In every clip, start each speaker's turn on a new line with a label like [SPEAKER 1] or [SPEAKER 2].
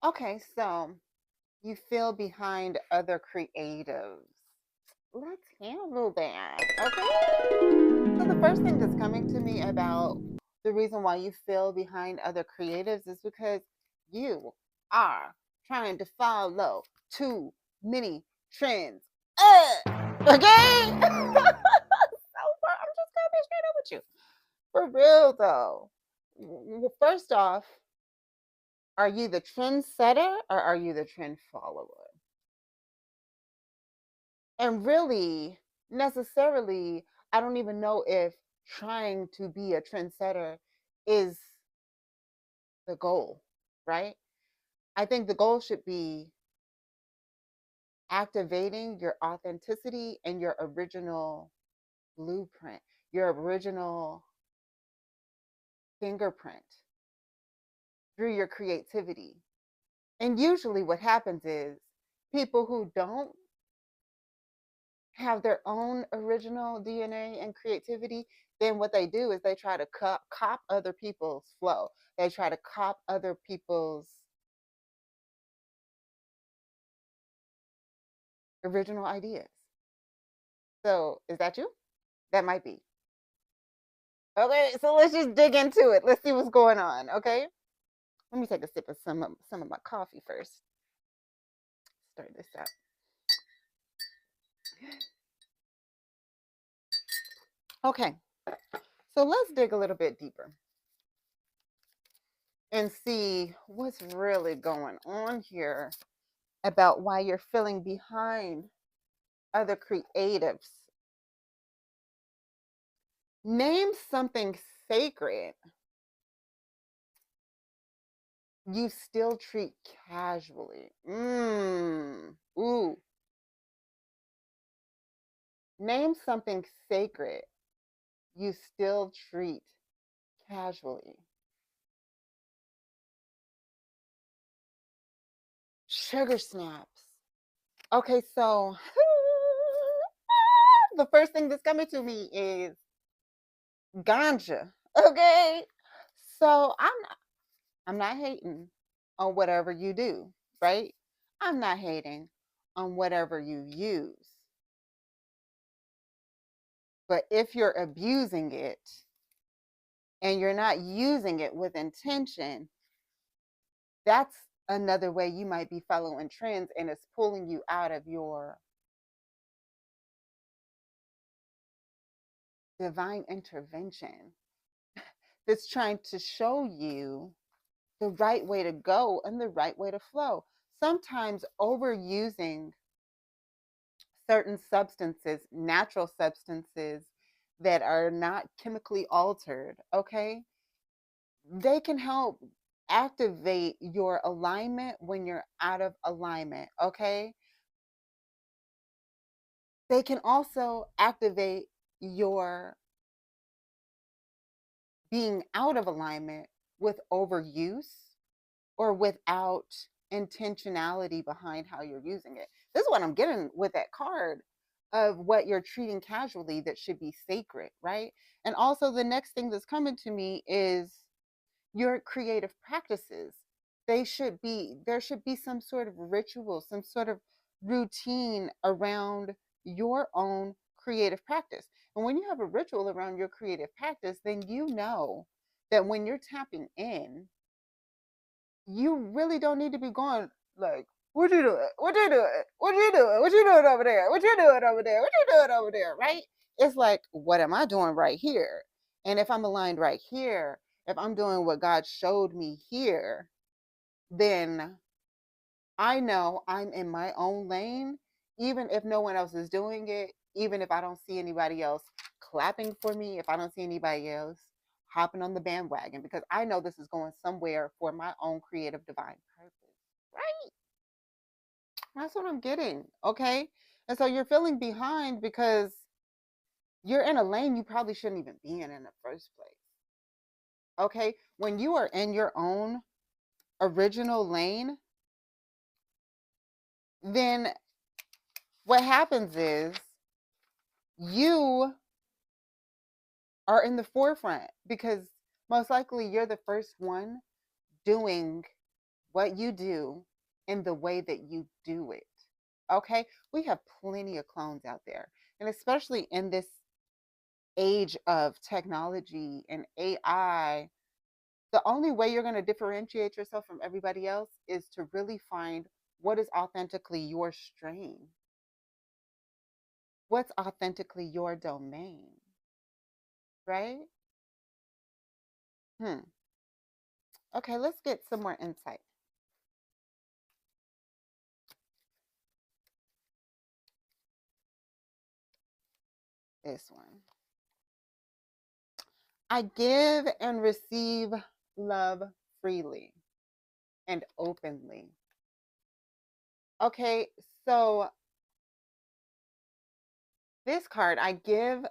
[SPEAKER 1] Okay, so you feel behind other creatives. Let's handle that. Okay. So the first thing that's coming to me about the reason why you feel behind other creatives is because you are trying to follow too many trends. Okay? So far, I'm just gonna be straight up with you. For real though. Well, first off, are you the trendsetter or are you the trend follower? And really, necessarily, I don't even know if trying to be a trendsetter is the goal, right? I think the goal should be activating your authenticity and your original blueprint, your original fingerprint through your creativity. And usually, what happens is people who don't have their own original DNA and creativity, then what they do is they try to cop other people's flow. They try to cop other people's original ideas. So, is that you? That might be. Okay, so let's just dig into it. Let's see what's going on, okay? Let me take a sip of some of my coffee first. Start this out. Okay, so let's dig a little bit deeper and see what's really going on here about why you're feeling behind other creatives. Name something sacred you still treat casually. Ooh. Name something sacred you still treat casually. Sugar snaps. Okay, so the first thing that's coming to me is ganja. Okay. So I'm not hating on whatever you do, right? I'm not hating on whatever you use. But if you're abusing it and you're not using it with intention, that's another way you might be following trends and it's pulling you out of your divine intervention that's trying to show you the right way to go and the right way to flow. Sometimes overusing certain substances, natural substances that are not chemically altered, okay, they can help activate your alignment when you're out of alignment, okay? They can also activate your being out of alignment with overuse or without intentionality behind how you're using it. This is what I'm getting with that card of what you're treating casually that should be sacred, right? And also, the next thing that's coming to me is your creative practices. There should be some sort of ritual, some sort of routine around your own creative practice. And when you have a ritual around your creative practice, then you know that when you're tapping in, you really don't need to be going like, what you doing? What you doing? What you doing? What you doing over there? What you doing over there? What you doing over there? Right? It's like, what am I doing right here? And if I'm aligned right here, if I'm doing what God showed me here, then I know I'm in my own lane, even if no one else is doing it, even if I don't see anybody else clapping for me, if I don't see anybody else hopping on the bandwagon, because I know this is going somewhere for my own creative divine purpose. Right? That's what I'm getting. Okay. And so you're feeling behind because you're in a lane you probably shouldn't even be in the first place. Okay. When you are in your own original lane, then what happens is you are in the forefront because most likely you're the first one doing what you do and the way that you do it. Okay? We have plenty of clones out there. And especially in this age of technology and AI, the only way you're going to differentiate yourself from everybody else is to really find what is authentically your strain, what's authentically your domain, right? Hmm. Okay, let's get some more insight. This one. I give and receive love freely and openly. Okay, so this card, I give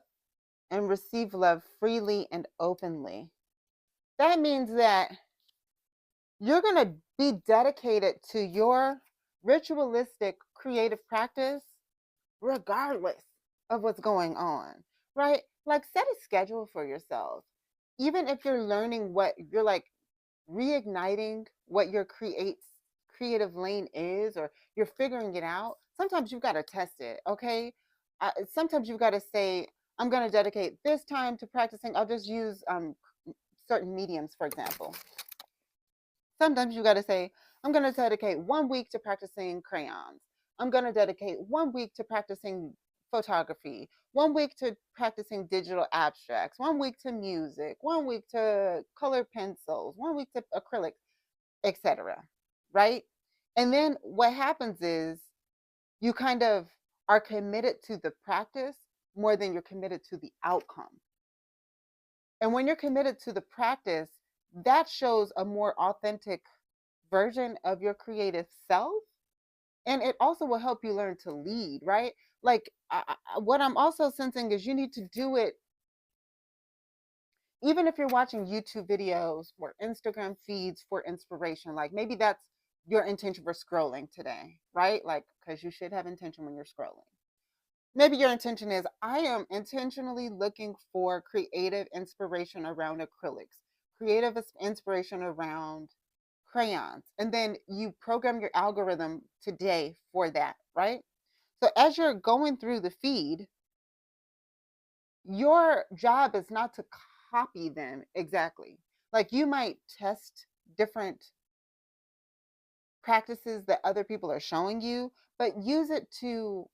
[SPEAKER 1] and receive love freely and openly. That means that you're going to be dedicated to your ritualistic creative practice regardless of what's going on, right? Like set a schedule for yourself. Even if you're learning what you're like reigniting what your creative lane is, or you're figuring it out, sometimes you've got to test it, okay? Sometimes you've got to say, I'm going to dedicate this time to practicing. I'll just use certain mediums, for example. Sometimes you got to say, I'm going to dedicate 1 week to practicing crayons. I'm going to dedicate 1 week to practicing photography, 1 week to practicing digital abstracts, 1 week to music, 1 week to color pencils, 1 week to acrylics, etc. Right? And then what happens is you kind of are committed to the practice more than you're committed to the outcome. And when you're committed to the practice, that shows a more authentic version of your creative self. And it also will help you learn to lead, right? Like, what I'm also sensing is you need to do it, even if you're watching YouTube videos or Instagram feeds for inspiration. Like, maybe that's your intention for scrolling today, right? Like, because you should have intention when you're scrolling. Maybe your intention is, I am intentionally looking for creative inspiration around acrylics, creative inspiration around crayons. And then you program your algorithm today for that, right? So as you're going through the feed, your job is not to copy them exactly. Like you might test different practices that other people are showing you, but use it to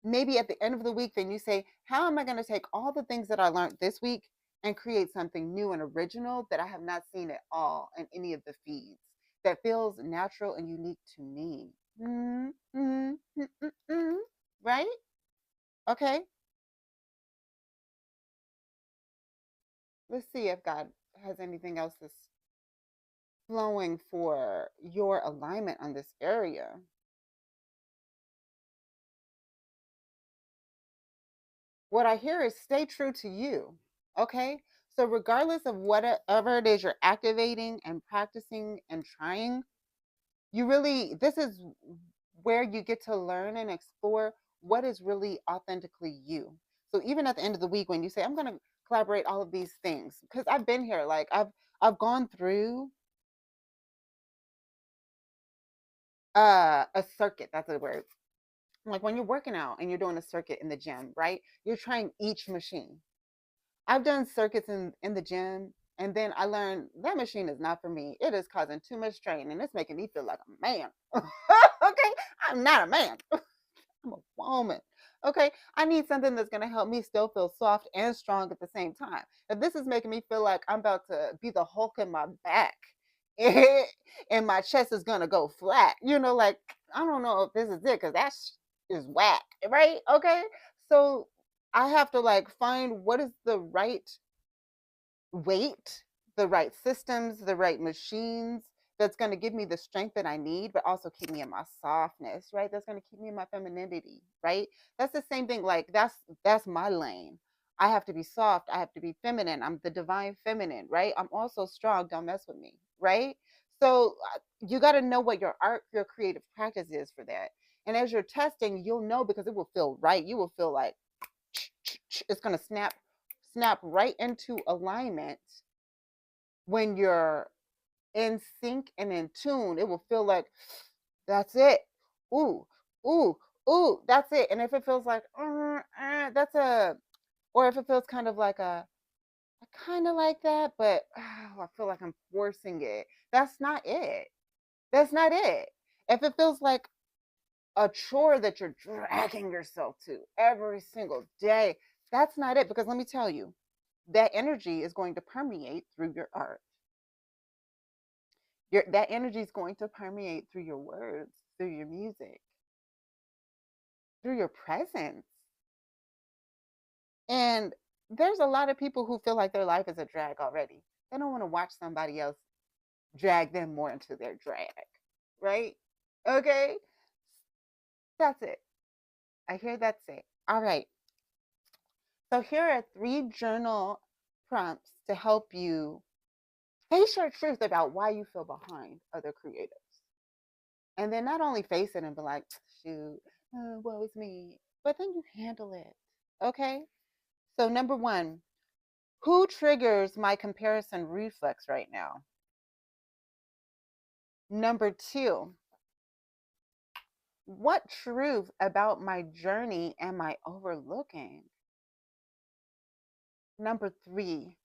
[SPEAKER 1] maybe at the end of the week, then you say, how am I going to take all the things that I learned this week and create something new and original that I have not seen at all in any of the feeds that feels natural and unique to me? Mm, mm, mm, mm, mm. Right? Okay. Let's see if God has anything else that's flowing for your alignment on this area. What I hear is stay true to you. Okay. So, regardless of whatever it is you're activating and practicing and trying, you really, this is where you get to learn and explore what is really authentically you. So, even at the end of the week, when you say, I'm going to collaborate all of these things, because I've been here, like, I've gone through a circuit. That's the word. Like when you're working out and you're doing a circuit in the gym, right? You're trying each machine. I've done circuits in the gym, and then I learned that machine is not for me. It is causing too much strain and it's making me feel like a man. Okay? I'm not a man. I'm a woman. Okay? I need something that's going to help me still feel soft and strong at the same time. If this is making me feel like I'm about to be the Hulk in my back and my chest is going to go flat, like, I don't know if this is it because that is whack, right? Okay? So I have to like find what is the right weight, the right systems, the right machines that's going to give me the strength that I need, but also keep me in my softness, right? That's going to keep me in my femininity, right? That's the same thing. Like that's my lane. I have to be soft. I have to be feminine. I'm the divine feminine, right? I'm also strong. Don't mess with me, right? So you got to know what your art, your creative practice is for that. And as you're testing, you'll know because it will feel right. You will feel like it's going to snap right into alignment when you're in sync and in tune, it will feel like that's it. Ooh, ooh, ooh, that's it. And if it feels like that's a, or if it feels kind of like a, I kind of like that, but I feel like I'm forcing it. That's not it. That's not it. If it feels like a chore that you're dragging yourself to every single day, that's not it. Because let me tell you, that energy is going to permeate through your art. That energy is going to permeate through your words, through your music, through your presence. And there's a lot of people who feel like their life is a drag already. They don't want to watch somebody else drag them more into their drag, right? Okay, that's it. I hear that's it. All right. So here are 3 journal prompts to help you face your truth about why you feel behind other creatives. And then not only face it and be like, shoot, woe is me, but then you handle it. Okay? So, number 1, who triggers my comparison reflex right now? Number 2, what truth about my journey am I overlooking? Number 3,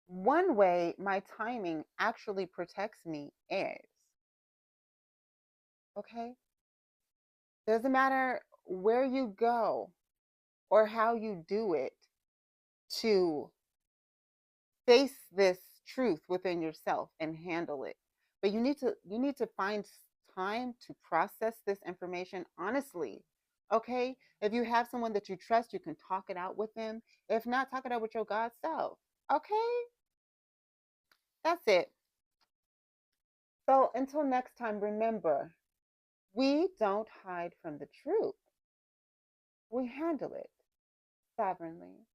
[SPEAKER 1] one way my timing actually protects me is, okay? Doesn't matter where you go or how you do it to face this truth within yourself and handle it. But you need to find time to process this information honestly. Okay? If you have someone that you trust, you can talk it out with them. If not, talk it out with your God self. Okay? That's it. So until next time, remember, we don't hide from the truth. We handle it sovereignly.